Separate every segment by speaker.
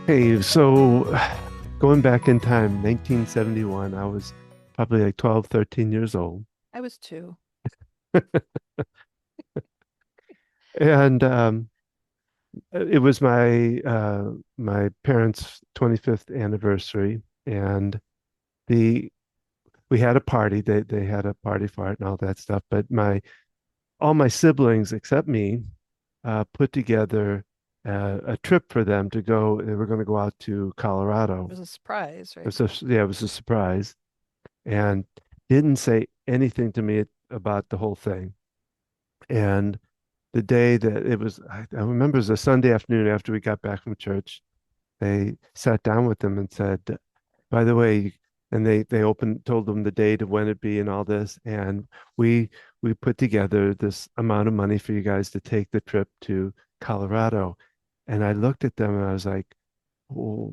Speaker 1: Hey, so going back in time, 1971, I was probably like 12, 13 years old.
Speaker 2: I was two.
Speaker 1: And it was my parents' 25th anniversary, and the we had a party. They had a party for it and all that stuff. But my all my siblings except me put together a trip for them to go. They were going to go out to
Speaker 2: It
Speaker 1: Colorado.
Speaker 2: was a surprise,
Speaker 1: It
Speaker 2: right?
Speaker 1: was yeah, it was a surprise, and didn't say anything to me about the whole thing. And the day that it was, I remember it was a Sunday afternoon after we got back from church. They sat down with them and said, by the way, and they told them the date of when it'd be and all this. And we we put together this amount of money for you guys to take the trip to Colorado. And I looked at them and I was like, oh,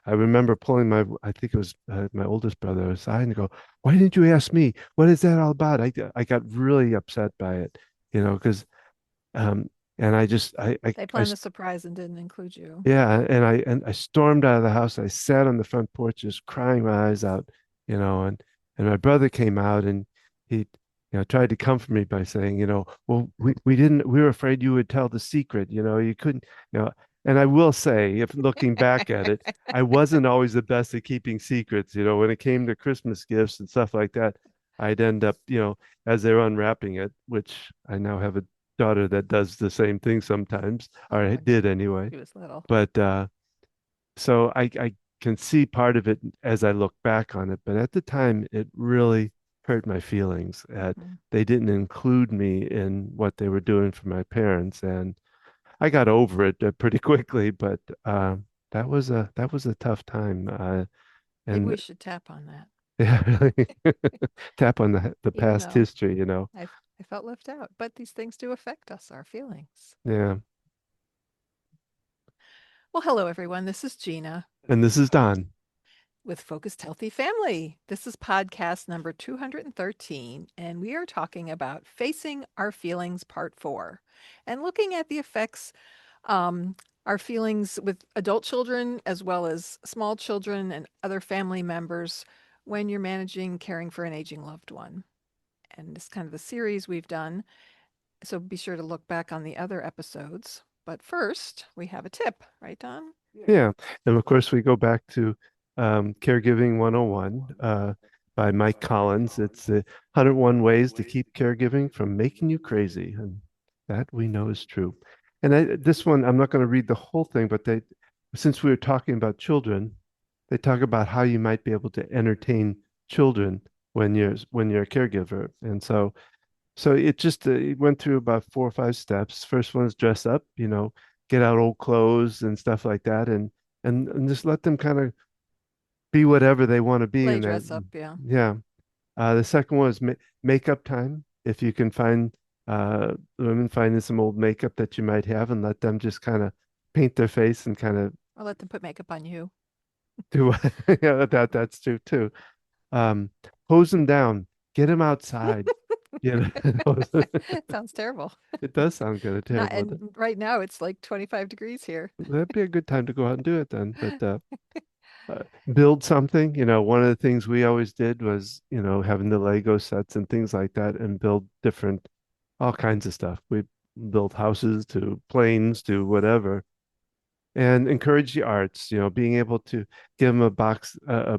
Speaker 1: I remember pulling I think it was my oldest brother aside and go, why didn't you ask me? What is that all about? I got really upset by it, because um, and I just,
Speaker 2: They planned the surprise and didn't include you.
Speaker 1: yeah, and I stormed out of the house. I sat on the front porch just crying my eyes out, and my brother came out and he, tried to comfort me by saying, well, we didn't, we were afraid you would tell the secret, you couldn't, you know, and I will say, if looking back at it, I wasn't always the best at keeping secrets, when it came to Christmas gifts and stuff like that. I'd end up, as they're unwrapping it, which I now have a daughter that does the same thing sometimes, or
Speaker 2: Oh,
Speaker 1: I did anyway.
Speaker 2: he was little.
Speaker 1: But so I can see part of it as I look back on it, but at the time it really hurt my feelings that
Speaker 2: Hmm.
Speaker 1: they didn't include me in what they were doing for my parents, and I got over it pretty quickly. But that was a tough time,
Speaker 2: Maybe
Speaker 1: and
Speaker 2: we should tap on that.
Speaker 1: yeah, really tap on the
Speaker 2: Even
Speaker 1: past
Speaker 2: though
Speaker 1: history.
Speaker 2: I felt left out, but these things do affect us, our feelings.
Speaker 1: Yeah.
Speaker 2: Well, hello, everyone. This is Gina
Speaker 1: And this is Don.
Speaker 2: with Focused Healthy Family. This is podcast number 213, and we are talking about Facing Our Feelings, Part 4, and looking at the effects um, our feelings with adult children as well as small children and other family members when you're managing caring for an aging loved one. And it's kind of the series we've done. So be sure to look back on the other episodes. But first, we have a tip, right, Don?
Speaker 1: Yeah. And of course, we go back to Caregiving 101 by Mike Collins. It's the 101 Ways to Keep Caregiving from Making You Crazy. And that we know is true. And this one, I'm not going to read the whole thing, but since we were talking about children, they talk about how you might be able to entertain children when you're a caregiver. And so it went through about 4 or 5 steps. First one is dress up, get out old clothes and stuff like that, and just let them kind of be whatever they want to be
Speaker 2: Play
Speaker 1: in that.
Speaker 2: dress up, yeah.
Speaker 1: Yeah. The second one is makeup time. If you can find women finding some old makeup that you might have and let them just kind of paint their face and kind of
Speaker 2: Or let them put makeup on you.
Speaker 1: do yeah, that's true too. Um, hose them down, get them outside.
Speaker 2: Sounds terrible.
Speaker 1: It does sound kind of
Speaker 2: Not
Speaker 1: terrible.
Speaker 2: and right now it's like 25 degrees here.
Speaker 1: That'd be a good time to go out and do it then. But build something. One of the things we always did was, having the Lego sets and things like that and build different, all kinds of stuff. We built houses to planes to whatever and encourage the arts, being able to give them a box, oh,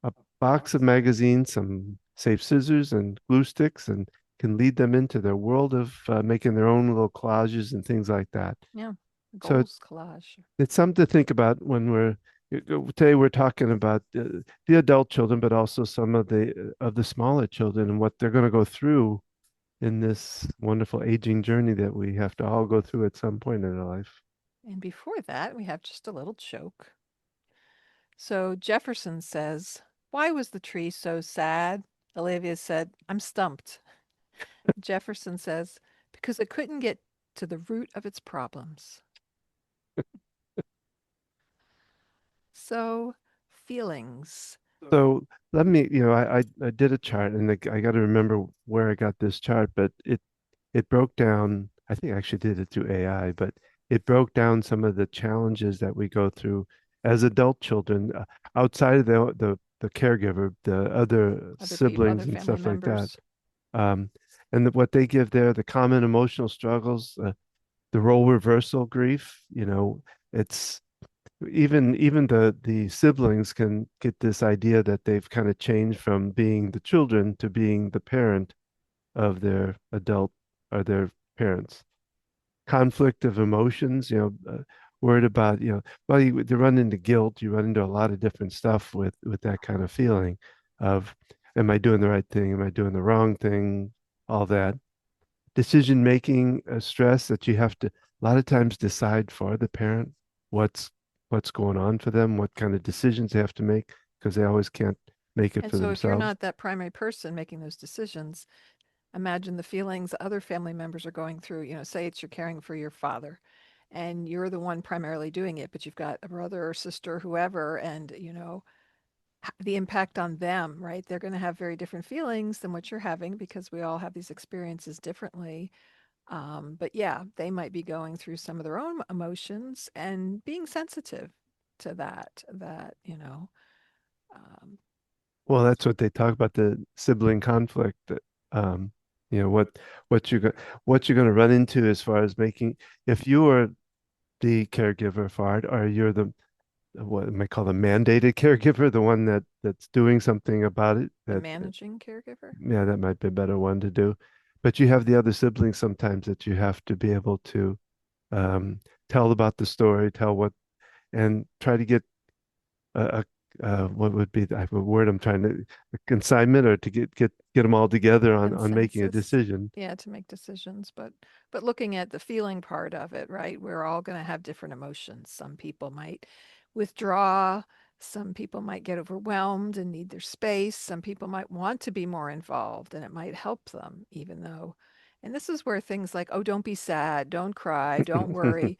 Speaker 1: a box of magazines, some safe scissors and glue sticks, and can lead them into their world of making their own little collages and things like that.
Speaker 2: Yeah.
Speaker 1: So
Speaker 2: Goals collage.
Speaker 1: it's something to think about when today we're talking about the adult children, but also some of the smaller children and what they're going to go through in this wonderful aging journey that we have to all go through at some point in our life.
Speaker 2: And before that, we have just a little joke. So Jefferson says, "Why was the tree so sad?" Olivia said, "I'm stumped." Jefferson says, "Because it couldn't get to the root of its problems." So, feelings.
Speaker 1: So let me, I did a chart, and I got to remember where I got this chart, but it broke down. I think I actually did it through AI, but it broke down some of the challenges that we go through as adult children outside of the caregiver, the other
Speaker 2: Other people, other
Speaker 1: siblings and
Speaker 2: family
Speaker 1: stuff like that.
Speaker 2: members.
Speaker 1: Um, and what they give there, the common emotional struggles, the role reversal grief, it's even the siblings can get this idea that they've kind of changed from being the children to being the parent of their adult or their parents. Conflict of emotions, worried about, well, you run into guilt, you run into a lot of different stuff with that kind of feeling of, am I doing the right thing? Am I doing the wrong thing? All that decision making stress that you have to a lot of times decide for the parent what's what's going on for them, what kind of decisions they have to make because they always can't make it
Speaker 2: And
Speaker 1: for
Speaker 2: so if you're
Speaker 1: themselves.
Speaker 2: not that primary person making those decisions, imagine the feelings other family members are going through. Say it's you're caring for your father and you're the one primarily doing it, but you've got a brother or sister, whoever, and the impact on them, right? They're going to have very different feelings than what you're having because we all have these experiences differently. But yeah, they might be going through some of their own emotions and being sensitive to that. Um,
Speaker 1: Well, that's what they talk about, the sibling conflict that um you know what you're what you're going to run into as far as making, if you are the caregiver for it, or you're the what am I call the mandated caregiver, the one that's doing something about it,
Speaker 2: the
Speaker 1: that
Speaker 2: managing caregiver.
Speaker 1: yeah, that might be a better one to do. But you have the other siblings sometimes that you have to be able to um, tell about the story, tell what, and try to get what would be the word I'm trying to, a consignment, or to get them all together on making a
Speaker 2: Consensus.
Speaker 1: decision.
Speaker 2: Yeah, to make decisions, but looking at the feeling part of it, right? We're all going to have different emotions. Some people might withdraw, some people might get overwhelmed and need their space, some people might want to be more involved and it might help them even though, and this is where things like, oh, don't be sad, don't cry, don't worry,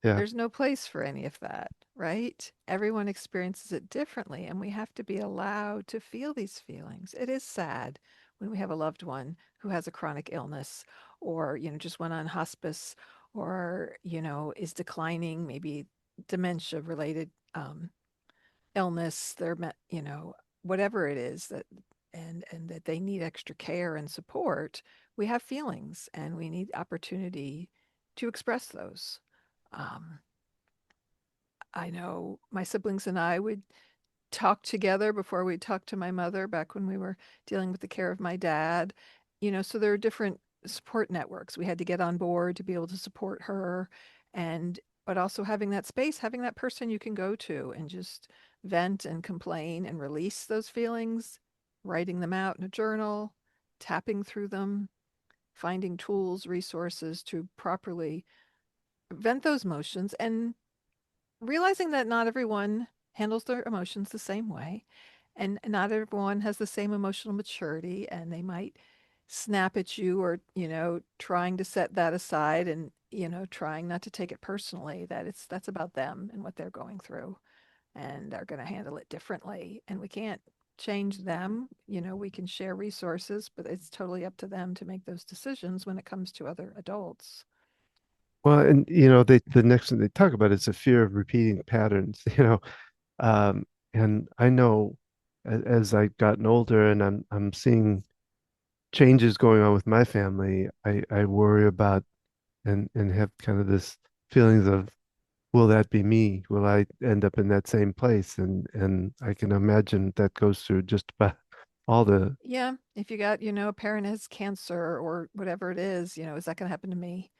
Speaker 1: Yeah.
Speaker 2: there's no place for any of that, right? Everyone experiences it differently, and we have to be allowed to feel these feelings. It is sad when we have a loved one who has a chronic illness or, just went on hospice or, is declining, maybe dementia related illness, whatever it is that and that they need extra care and support. We have feelings and we need opportunity to express those. Um, I know my siblings and I would talk together before we talked to my mother back when we were dealing with the care of my dad. So there are different support networks. We had to get on board to be able to support her and but also having that space, having that person you can go to and just vent and complain and release those feelings, writing them out in a journal, tapping through them, finding tools, resources to properly vent those emotions and realizing that not everyone handles their emotions the same way and not everyone has the same emotional maturity and they might snap at you or trying to set that aside and trying not to take it personally that that's about them and what they're going through and are going to handle it differently and we can't change them. We can share resources but it's totally up to them to make those decisions when it comes to other adults.
Speaker 1: Well, and the next thing they talk about is a fear of repeating patterns. Um, and I know as I've gotten older and I'm seeing changes going on with my family, I worry about and have kind of this feelings of, will that be me? Will I end up in that same place? And I can imagine that goes through just about all the,
Speaker 2: Yeah, if you got, a parent has cancer or whatever it is, is that going to happen to me?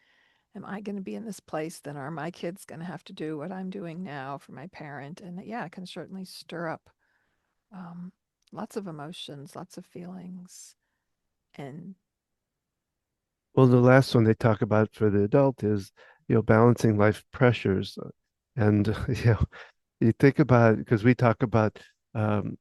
Speaker 2: Am I going to be in this place? Then are my kids going to have to do what I'm doing now for my parent? And yeah, it can certainly stir up um, lots of emotions, lots of feelings. And
Speaker 1: well, the last one they talk about for the adult is, balancing life pressures. And, you think about, because we talk about the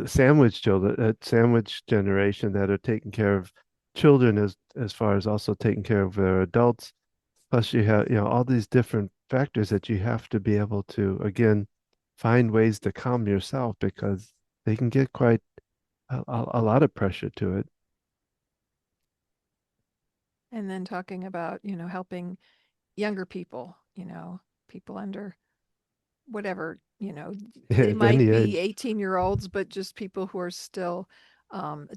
Speaker 1: sandwich children, sandwich generation that are taking care of children as far as also taking care of their adults. Plus, you have, all these different factors that you have to be able to, again, find ways to calm yourself because they can get quite a lot of pressure to it.
Speaker 2: and then talking about, helping younger people, people under whatever, they
Speaker 1: At
Speaker 2: might
Speaker 1: any
Speaker 2: be
Speaker 1: age.
Speaker 2: 18-year-olds, but just people who are still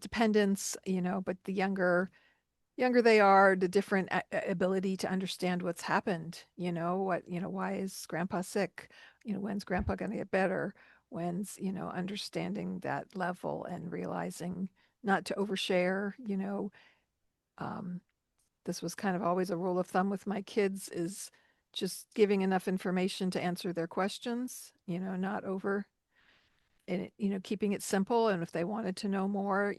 Speaker 2: dependents, but the younger they are, the different ability to understand what's happened. Why is grandpa sick? When's grandpa going to get better? When's, understanding that level and realizing not to overshare. Um, this was kind of always a rule of thumb with my kids is just giving enough information to answer their questions, not over and, keeping it simple. And if they wanted to know more,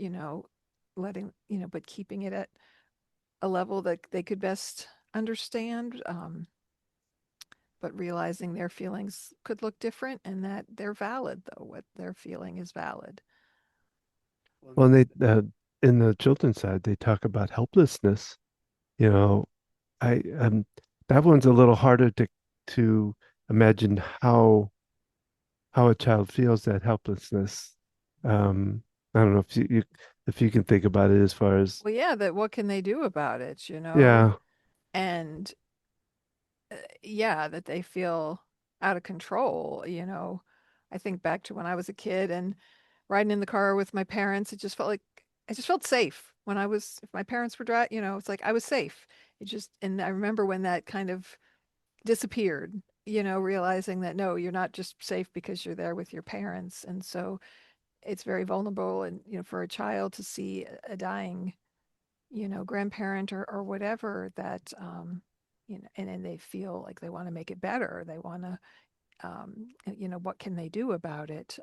Speaker 2: letting, but keeping it at a level that they could best understand, but realizing their feelings could look different and that they're valid, though, what they're feeling is valid.
Speaker 1: Well, in the children's side, they talk about helplessness. You know, I that one's a little harder to imagine how a child feels that helplessness. I don't know if you can think about it as far as
Speaker 2: Well, yeah, that what can they do about it,
Speaker 1: yeah.
Speaker 2: And yeah, that they feel out of control. I think back to when I was a kid and riding in the car with my parents, it just felt like I just felt safe when if my parents were driving, it's like I was safe. And I remember when that kind of disappeared, realizing that no, you're not just safe because you're there with your parents. And so it's very vulnerable and, for a child to see a dying, grandparent or whatever that, and then they feel like they want to make it better. They want to, what can they do about it?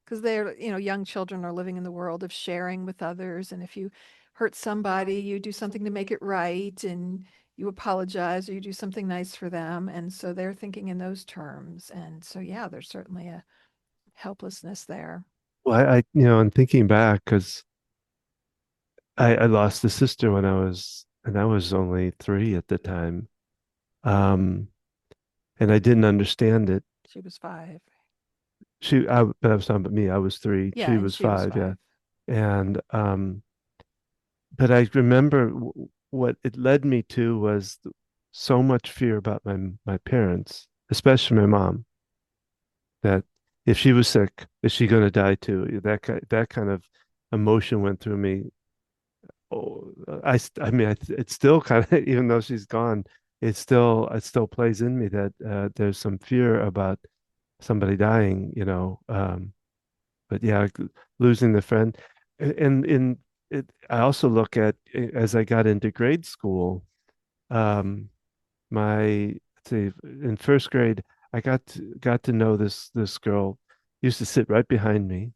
Speaker 2: Because they're, young children are living in the world of sharing with others. And if you hurt somebody, you do something to make it right and you apologize or you do something nice for them. And so they're thinking in those terms. And so, yeah, there's certainly a helplessness there.
Speaker 1: Well, and thinking back, because I lost a sister when and I was only 3 at the time. Um, and I didn't understand it.
Speaker 2: She was 5.
Speaker 1: But I was talking about me. I was 3.
Speaker 2: Yeah,
Speaker 1: She
Speaker 2: and
Speaker 1: was
Speaker 2: she was
Speaker 1: 5. Yeah.
Speaker 2: 5.
Speaker 1: And, but I remember what it led me to was so much fear about my parents, especially my mom, that if she was sick, is she going to die too? That kind of emotion went through me. Oh, I mean, it's still kind of, even though she's gone, it still plays in me that there's some fear about somebody dying, but yeah, losing the friend. And in it, I also look at as I got into grade school, um, let's see, in first grade, I got to know this girl used to sit right behind me,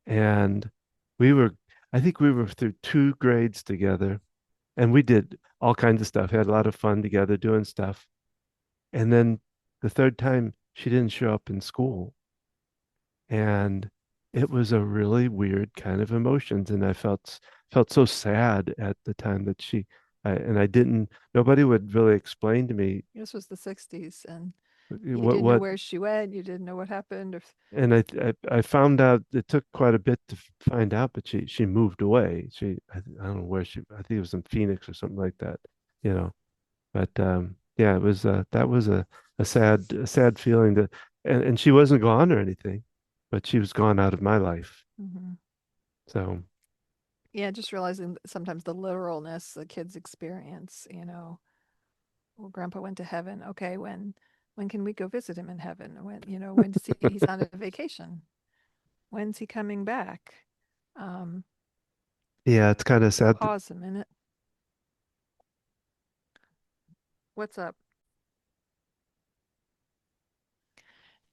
Speaker 1: and we were, I think we were through 2 grades together, and we did all kinds of stuff, had a lot of fun together doing stuff. And then the third time, she didn't show up in school, and it was a really weird kind of emotions, and I felt so sad at the time that and I didn't nobody would really explain to me
Speaker 2: This was the 60s, and you
Speaker 1: what
Speaker 2: didn't know
Speaker 1: what
Speaker 2: where she went. You didn't know what happened. If
Speaker 1: and I found out it took quite a bit to find out, but she moved away. I don't know where I think it was in Phoenix or something like that, you know. But yeah, it was that was a sad feeling that, and she wasn't gone or anything, but she was gone out of my life.
Speaker 2: Mhm.
Speaker 1: So
Speaker 2: Yeah, just realizing sometimes the literalness the kids experience, well, grandpa went to heaven. Okay, when can we go visit him in heaven? When does he's on a vacation? When's he coming back? Um,
Speaker 1: yeah, it's kind of sad.
Speaker 2: Pause a minute. What's up?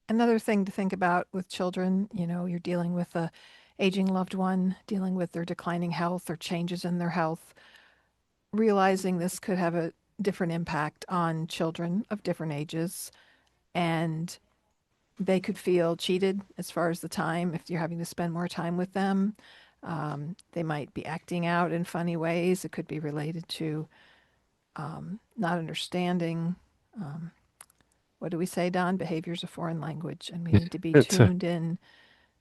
Speaker 2: Another thing to think about with children, you're dealing with a aging loved one, dealing with their declining health or changes in their health, realizing this could have a different impact on children of different ages and they could feel cheated as far as the time if you're having to spend more time with them. They might be acting out in funny ways. It could be related to not understanding. Um, what do we say, Don? Behavior is a foreign language, and we need to be
Speaker 1: It's
Speaker 2: tuned in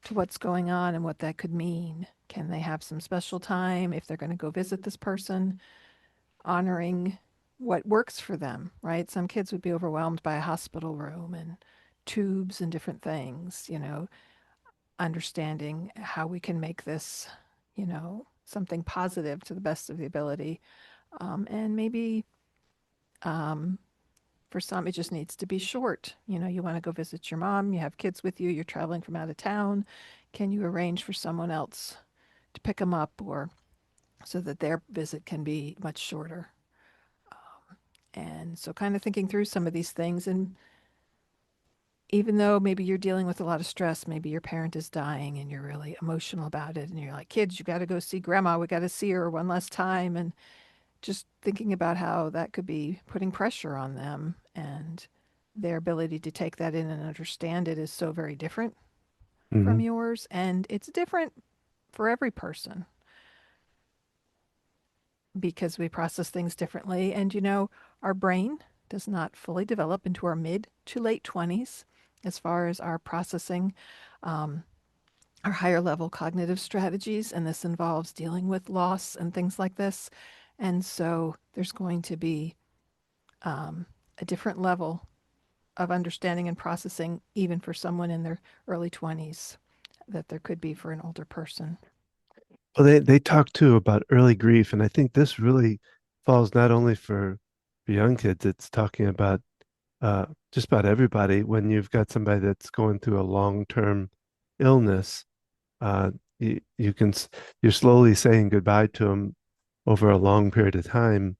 Speaker 2: to what's going on and what that could mean. Can they have some special time if they're going to go visit this person? Honoring, what works for them, right? Some kids would be overwhelmed by a hospital room and tubes and different things, understanding how we can make this, something positive to the best of the ability. And maybe um, for some, it just needs to be short. You want to go visit your mom, you have kids with you, you're traveling from out of town. Can you arrange for someone else to pick them up or so that their visit can be much shorter? And so, kind of thinking through some of these things. And even though maybe you're dealing with a lot of stress, maybe your parent is dying and you're really emotional about it, and you're like, kids, you got to go see grandma. We got to see her one last time. And just thinking about how that could be putting pressure on them and their ability to take that in and understand it is so very different from
Speaker 1: Hmm.
Speaker 2: yours. And it's different for every person because we process things differently. And, our brain does not fully develop into our mid to late 20s as far as our processing, um, our higher level cognitive strategies. And this involves dealing with loss and things like this. And so there's going to be um, a different level of understanding and processing, even for someone in their early 20s, that there could be for an older person.
Speaker 1: Well, they talk too about early grief, and I think this really falls not only for young kids, it's talking about just about everybody. When you've got somebody that's going through a long-term illness, you can you're slowly saying goodbye to them over a long period of time,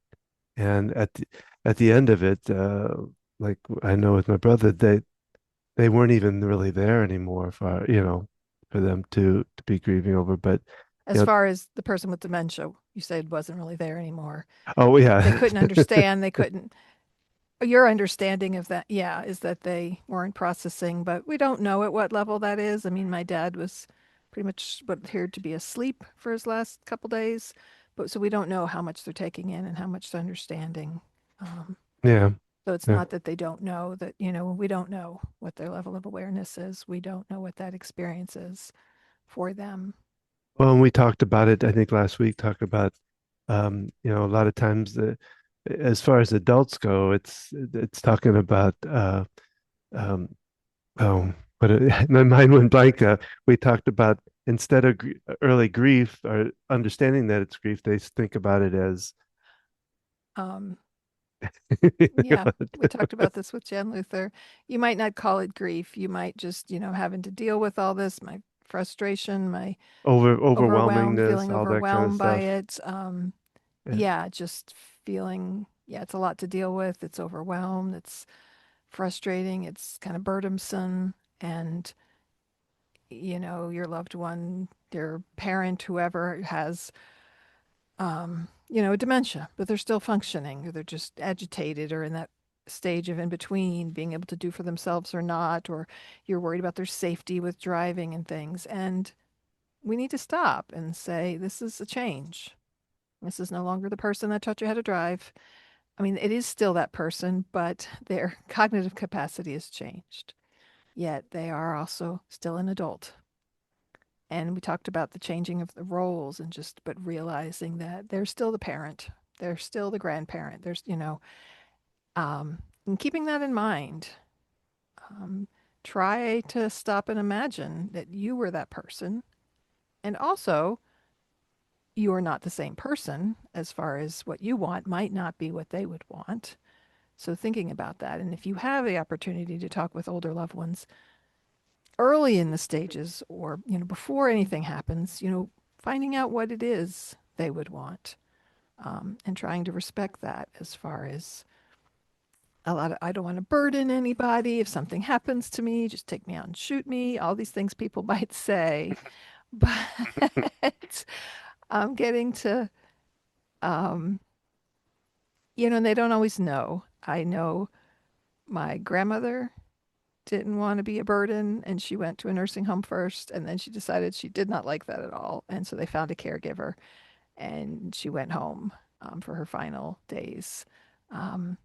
Speaker 1: and at the end of it, like I know with my brother, they weren't even really there anymore for for them to be grieving over. But
Speaker 2: As
Speaker 1: you know,
Speaker 2: far as the person with dementia, you said wasn't really there anymore.
Speaker 1: oh
Speaker 2: They
Speaker 1: yeah,
Speaker 2: couldn't understand. They couldn't. Your understanding of that, yeah, is that they weren't processing, but we don't know at what level that is. I mean, my dad was pretty much what appeared to be asleep for his last couple days, but so we don't know how much they're taking in and how much they're understanding. Um,
Speaker 1: yeah,
Speaker 2: So it's
Speaker 1: yeah.
Speaker 2: not that they don't know that, we don't know what their level of awareness is. We don't know what that experience is for them.
Speaker 1: Well, and we talked about it, I think last week, talked about, a lot of times as far as adults go, it's talking about, um, oh, but my mind went blank. We talked about instead of early grief or understanding that it's grief, they think about it as,
Speaker 2: Um, yeah, we talked about this with Jen Luther. You might not call it grief. You might just, having to deal with all this, my frustration, my
Speaker 1: overwhelmingness,
Speaker 2: feeling
Speaker 1: all that kind of
Speaker 2: overwhelmed by
Speaker 1: stuff.
Speaker 2: it.
Speaker 1: Yeah.
Speaker 2: Yeah, just feeling, yeah, it's a lot to deal with. It's overwhelmed. It's frustrating. It's kind of burdensome. And your loved one, their parent, whoever has, dementia, but they're still functioning, or they're just agitated, or in that stage of in between, being able to do for themselves or not, or you're worried about their safety with driving and things. And we need to stop and say, this is a change. This is no longer the person that taught you how to drive. I mean, it is still that person, but their cognitive capacity has changed. Yet they are also still an adult. And we talked about the changing of the roles and just, but realizing that they're still the parent, they're still the grandparent. And keeping that in mind, um, try to stop and imagine that you were that person. And also, you are not the same person as far as what you want might not be what they would want. So, thinking about that. And if you have the opportunity to talk with older loved ones early in the stages or, before anything happens, finding out what it is they would want, and trying to respect that as far as I don't want to burden anybody. If something happens to me, just take me out and shoot me. All these things people might say. But I'm getting to, um, and they don't always know. I know my grandmother didn't want to be a burden and she went to a nursing home first and then she decided she did not like that at all. And so they found a caregiver and she went home for her final days. Um,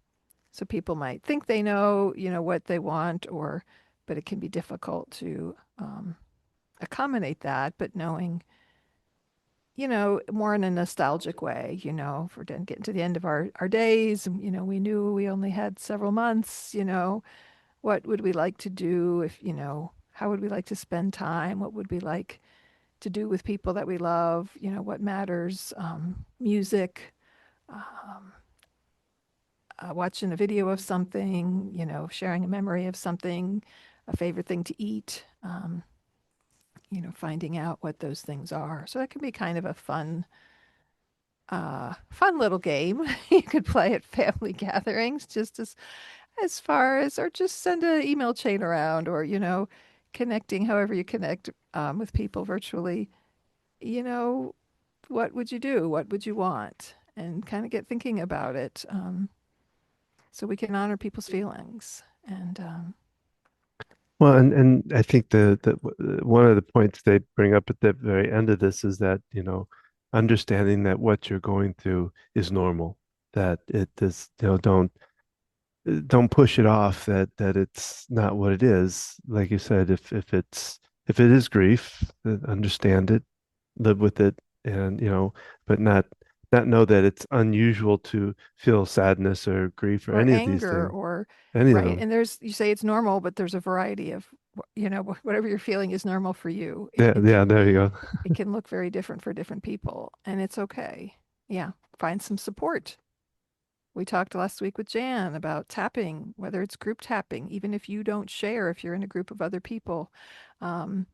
Speaker 2: so people might think they know, what they want, but it can be difficult to accommodate that. But knowing more in a nostalgic way, if we're getting to the end of our days, and, we knew we only had several months, what would we like to do if, how would we like to spend time? What would we like to do with people that we love? What matters? Music, watching a video of something, sharing a memory of something, a favorite thing to eat, finding out what those things are. So that can be kind of a fun little game you could play at family gatherings, just as far as, or just send an email chain around, or connecting however you connect with people virtually. You know, what would you do? What would you want? And kind of get thinking about it, so we can honor people's feelings. And
Speaker 1: Well, and I think one of the points they bring up at the very end of this is that, understanding that what you're going through is normal, that it is, don't push it off, that it's not what it is. Like you said, if it is grief, understand it, live with it, and but not know that it's unusual to feel sadness or grief or
Speaker 2: or
Speaker 1: any of these
Speaker 2: anger,
Speaker 1: things,
Speaker 2: or
Speaker 1: any of
Speaker 2: right.
Speaker 1: them.
Speaker 2: And you say it's normal, but there's a variety of, whatever you're feeling is normal for you. It,
Speaker 1: Yeah,
Speaker 2: it
Speaker 1: yeah,
Speaker 2: can
Speaker 1: there you go.
Speaker 2: it can look very different for different people, and it's okay. Yeah, find some support. We talked last week with Jan about tapping, whether it's group tapping, even if you don't share, if you're in a group of other people, um,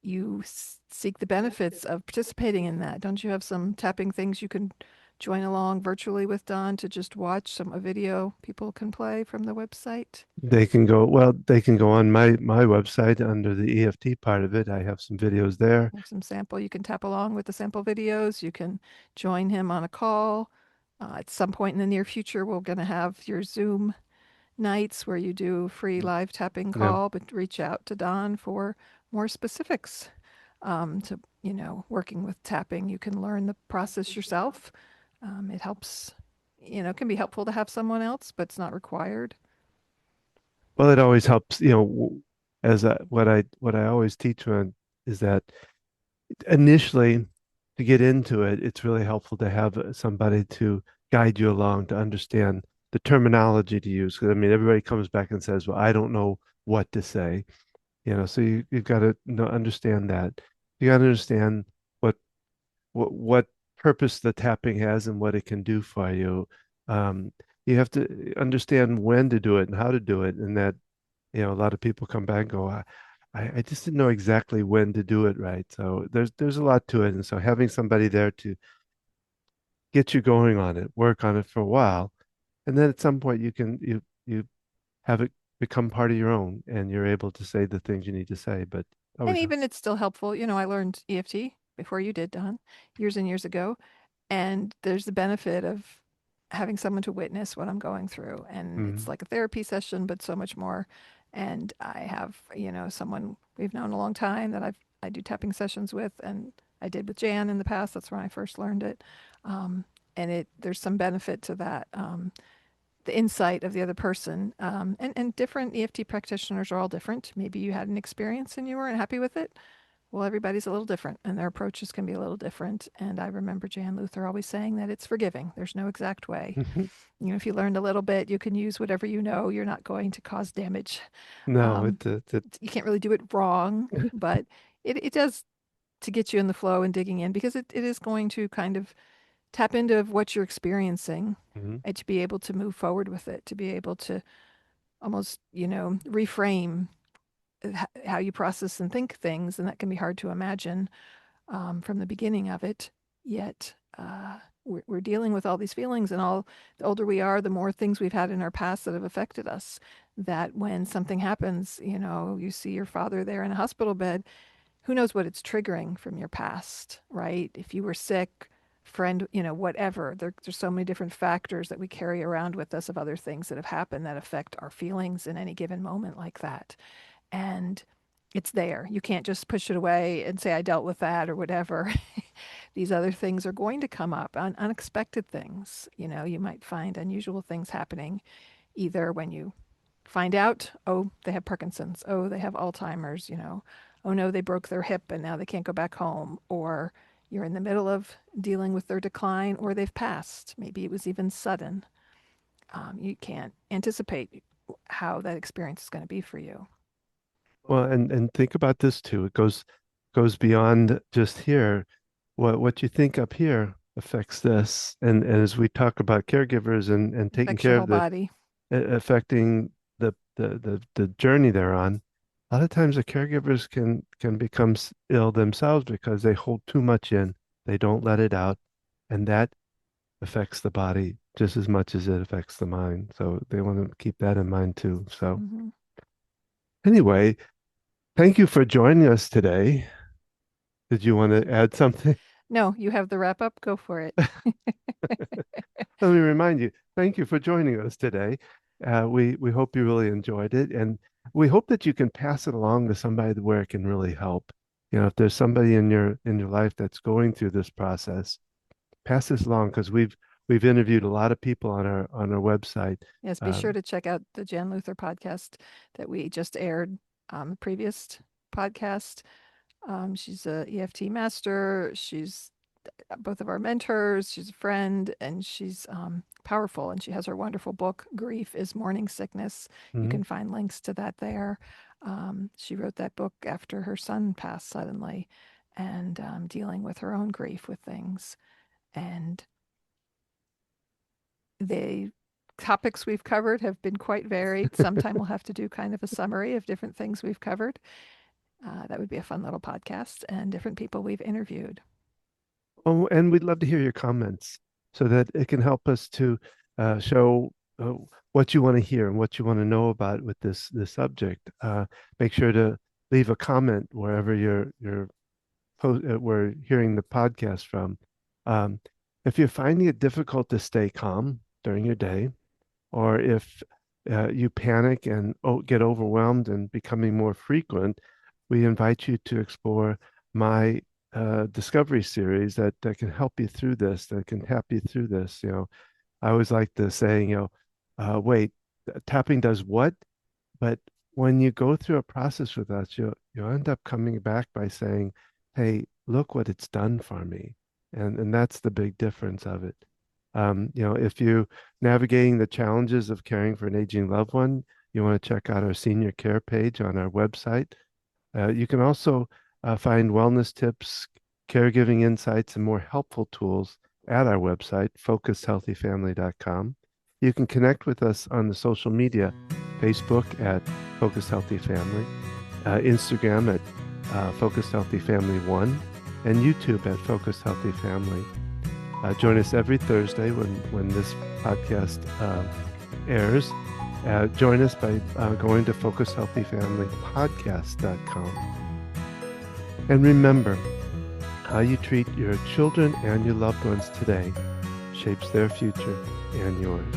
Speaker 2: you seek the benefits of participating in that. Don't you have some tapping things you can join along virtually with, Don, to just watch a video people can play from the website?
Speaker 1: They can go on my website under the EFT part of it. I have some videos there.
Speaker 2: There's some sample. You can tap along with the sample videos. You can join him on a call. At some point in the near future, we're going to have your Zoom nights where you do free live tapping
Speaker 1: Yeah.
Speaker 2: call, but reach out to Don for more specifics. To working with tapping, you can learn the process yourself. It helps. It can be helpful to have someone else, but it's not required.
Speaker 1: Well, it always helps, what I always teach on is that initially to get into it, it's really helpful to have somebody to guide you along to understand the terminology to use. 'Cause, I mean, everybody comes back and says, "Well, I don't know what to say." So you've got to understand that. You got to understand what what purpose the tapping has and what it can do for you. Um, you have to understand when to do it and how to do it, and that a lot of people come back and go, I just didn't know exactly when to do it right. So there's a lot to it, and so having somebody there to get you going on it, work on it for a while, and then at some point you have it become part of your own, and you're able to say the things you need to say. But
Speaker 2: And
Speaker 1: always
Speaker 2: even it's still helpful. I learned EFT before you did, Don, years and years ago. And there's the benefit of having someone to witness what I'm going through. And it's
Speaker 1: mm,
Speaker 2: like a therapy session, but so much more. And I have, someone we've known a long time that I do tapping sessions with, and I did with Jan in the past. That's when I first learned it. Um, and there's some benefit to that. The insight of the other person. And different EFT practitioners are all different. Maybe you had an experience and you weren't happy with it. Well, everybody's a little different and their approaches can be a little different. And I remember Jan Luther always saying that it's forgiving. There's no exact way. If you learned a little bit, you can use whatever you know. You're not going to cause damage.
Speaker 1: no,
Speaker 2: Um, you can't really do it wrong, but it does, to get you in the flow and digging in, because it is going to kind of tap into what you're experiencing,
Speaker 1: mhm.
Speaker 2: and to be able to move forward with it, to be able to almost, reframe how you process and think things. And that can be hard to imagine from the beginning of it. Yet we're dealing with all these feelings, and all the older we are, the more things we've had in our past that have affected us. That when something happens, you see your father there in a hospital bed, who knows what it's triggering from your past, right? If you were sick, friend, whatever. There's so many different factors that we carry around with us of other things that have happened that affect our feelings in any given moment like that. And it's there. You can't just push it away and say, I dealt with that or whatever. These other things are going to come up, unexpected things. You might find unusual things happening either when you find out, oh, they have Parkinson's, oh, they have Alzheimer's, oh no, they broke their hip and now they can't go back home, or, you're in the middle of dealing with their decline or they've passed. Maybe it was even sudden. You can't anticipate how that experience is going to be for you.
Speaker 1: Well, and think about this too. It goes beyond just here. What you think up here affects this. And as we talk about caregivers and taking
Speaker 2: Affects your
Speaker 1: care
Speaker 2: whole
Speaker 1: of the
Speaker 2: body.
Speaker 1: affecting the journey they're on, a lot of times the caregivers can become ill themselves because they hold too much in. They don't let it out, and that affects the body just as much as it affects the mind. So they want to keep that in mind too. So
Speaker 2: Mm-hmm.
Speaker 1: anyway, thank you for joining us today. Did you want to add something?
Speaker 2: No, you have the wrap up. Go for it.
Speaker 1: Let me remind you, thank you for joining us today. We hope you really enjoyed it, and we hope that you can pass it along to somebody where it can really help. You know, if there's somebody in your life that's going through this process, pass this along because we've interviewed a lot of people on our website.
Speaker 2: Yes, be sure
Speaker 1: Um,
Speaker 2: to check out the Jan Luther podcast that we just aired, the previous podcast. She's a EFT master. She's both of our mentors. She's a friend, and she's powerful. And she has her wonderful book, Grief is Mourning Sickness. You
Speaker 1: mhm.
Speaker 2: can find links to that there. She wrote that book after her son passed suddenly and dealing with her own grief with things. And the topics we've covered have been quite varied. Sometime we'll have to do kind of a summary of different things we've covered. That would be a fun little podcast and different people we've interviewed.
Speaker 1: Oh, and we'd love to hear your comments so that it can help us to show what you want to hear and what you want to know about with this subject. Make sure to leave a comment wherever we're hearing the podcast from. Um, if you're finding it difficult to stay calm during your day, or if you panic and get overwhelmed and becoming more frequent, we invite you to explore my discovery series that can help you through this, that can help you through this. You know, I always like the saying, wait, tapping does what? But when you go through a process with us, you'll end up coming back by saying, "Hey, look what it's done for me," and that's the big difference of it. You know, if you navigating the challenges of caring for an aging loved one, you want to check out our senior care page on our website. You can also find wellness tips, caregiving insights, and more helpful tools at our website, focusedhealthyfamily.com. You can connect with us on the social media, Facebook at Focused Healthy Family, Instagram at Focused Healthy Family 1, and YouTube at Focused Healthy Family. Join us every Thursday when this podcast airs. Join us by going to FocusHealthyFamilyPodcast.com. And remember, how you treat your children and your loved ones today shapes their future and yours.